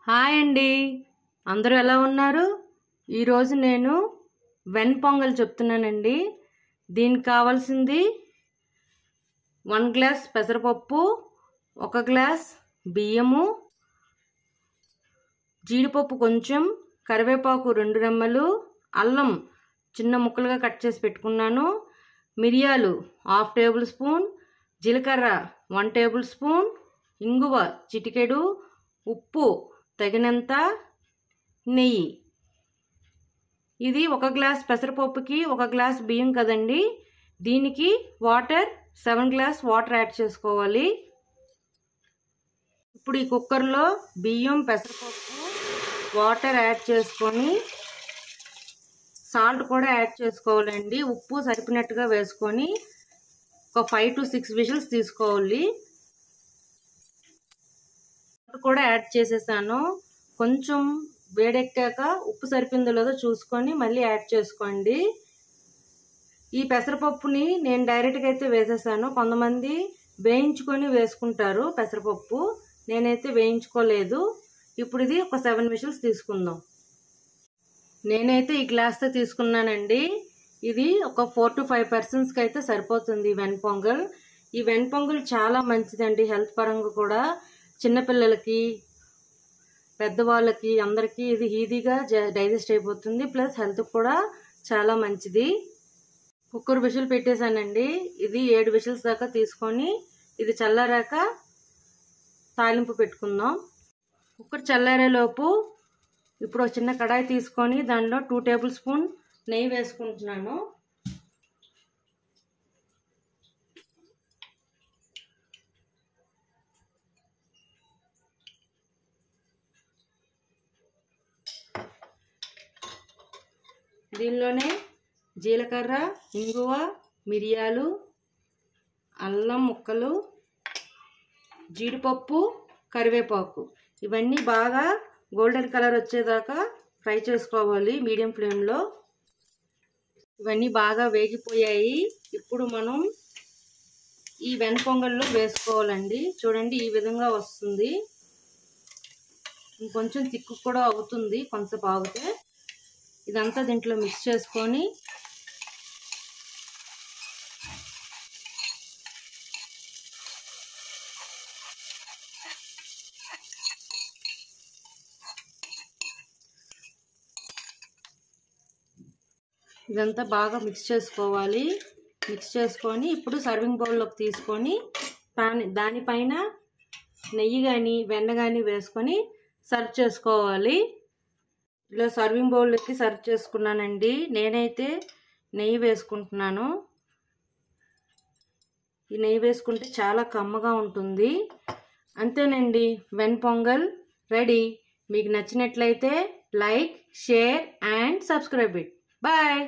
Hi అండి, అందరూ ఎలా ఉన్నారు? ఈరోజు నేను వెన్ పొంగల్ చెప్తున్నానండి. దీనికి కావాల్సింది 1 గ్లాస్ పెసరపప్పు, 1 గ్లాస్ బియ్యము, జీడిపప్పు కొంచెం, కరివేపాకు 2 రెమ్మలు, అల్లం చిన్న ముక్కలుగా కట్ చేసి పెట్టుకున్నాను, మిరియాలు 1/2 టేబుల్ స్పూన్, జీలకర్ర 1 టేబుల్ స్పూన్, ఇంగువ చిటికెడు, ఉప్పు తగినంత, నెయ్యి. ఇది 1 గ్లాస్ పెసరపప్పుకి 1 గ్లాస్ బియ్యం కదండి. దీనికి వాటర్ 7 గ్లాస్ వాటర్ యాడ్ చేసుకోవాలి. ఇప్పుడు ఈ కుక్కర్లో బియ్యం, పెసరపప్పు, వాటర్ యాడ్ చేసుకొని సాల్ట్ కూడా యాడ్ చేసుకోవాలండి. ఉప్పు సరిపోయినట్టుగా వేసుకొని ఒక 5 to 6 విజిల్స్ తీసుకోవాలి. కూడా యాడ్ చేసేసాను. కొంచెం వేడెక్కాక ఉప్పు సరిపోయిందో లేదో చూసుకొని మళ్ళీ యాడ్ చేసుకోండి. ఈ పెసరపప్పుని నేను డైరెక్ట్గా అయితే వేసేసాను. కొంతమంది వేయించుకొని వేసుకుంటారు పెసరపప్పు, నేనైతే వేయించుకోలేదు. ఇప్పుడు ఇది ఒక 7 విజిల్స్ తీసుకుందాం. నేనైతే ఈ గ్లాస్తో తీసుకున్నానండి. ఇది ఒక 4 to 5 personsకి అయితే సరిపోతుంది వెన్ పొంగల్. ఈ వెన్ పొంగల్ చాలా మంచిదండి హెల్త్ పరంగా కూడా. చిన్నపిల్లలకి, పెద్దవాళ్ళకి అందరికీ ఇది ఈజీగా డైజెస్ట్ అయిపోతుంది. ప్లస్ హెల్త్ కూడా చాలా మంచిది. కుక్కర్ విజిల్ పెట్టేశానండి. ఇది 7 విజిల్స్ దాకా తీసుకొని ఇది చల్లారాక తాలింపు పెట్టుకుందాం. కుక్కర్ చల్లారేలోపు ఇప్పుడు ఒక చిన్న కడాయి తీసుకొని దానిలో 2 టేబుల్ స్పూన్ నెయ్యి వేసుకుంటున్నాను. దీనిలోనే జీలకర్ర, ఇంగువ, మిరియాలు, అల్లం ముక్కలు, జీడిపప్పు, కరివేపాకు ఇవన్నీ బాగా గోల్డెన్ కలర్ వచ్చేదాకా ఫ్రై చేసుకోవాలి మీడియం ఫ్లేమ్లో. ఇవన్నీ బాగా వేగిపోయాయి. ఇప్పుడు మనం ఈ వెన్ పొంగల్లో వేసుకోవాలండి. చూడండి, ఈ విధంగా వస్తుంది. ఇంకొంచెం తిక్కు కూడా అవుతుంది కొంచెం ఆగితే. ఇదంతా దీంట్లో మిక్స్ చేసుకొని ఇదంతా బాగా మిక్స్ చేసుకోవాలి. మిక్స్ చేసుకొని ఇప్పుడు సర్వింగ్ బౌల్లోకి తీసుకొని దానిపైన నెయ్యి కానీ వెన్న కానీ వేసుకొని సర్వ్ చేసుకోవాలి. ఇలా సర్వింగ్ బౌల్లోకి సర్వ్ చేసుకున్నానండి. నేనైతే నెయ్యి వేసుకుంటున్నాను. ఈ నెయ్యి వేసుకుంటే చాలా కమ్మగా ఉంటుంది. అంతేనండి, వెన్ పొంగల్ రెడీ. మీకు నచ్చినట్లయితే like, share and subscribe it. Bye.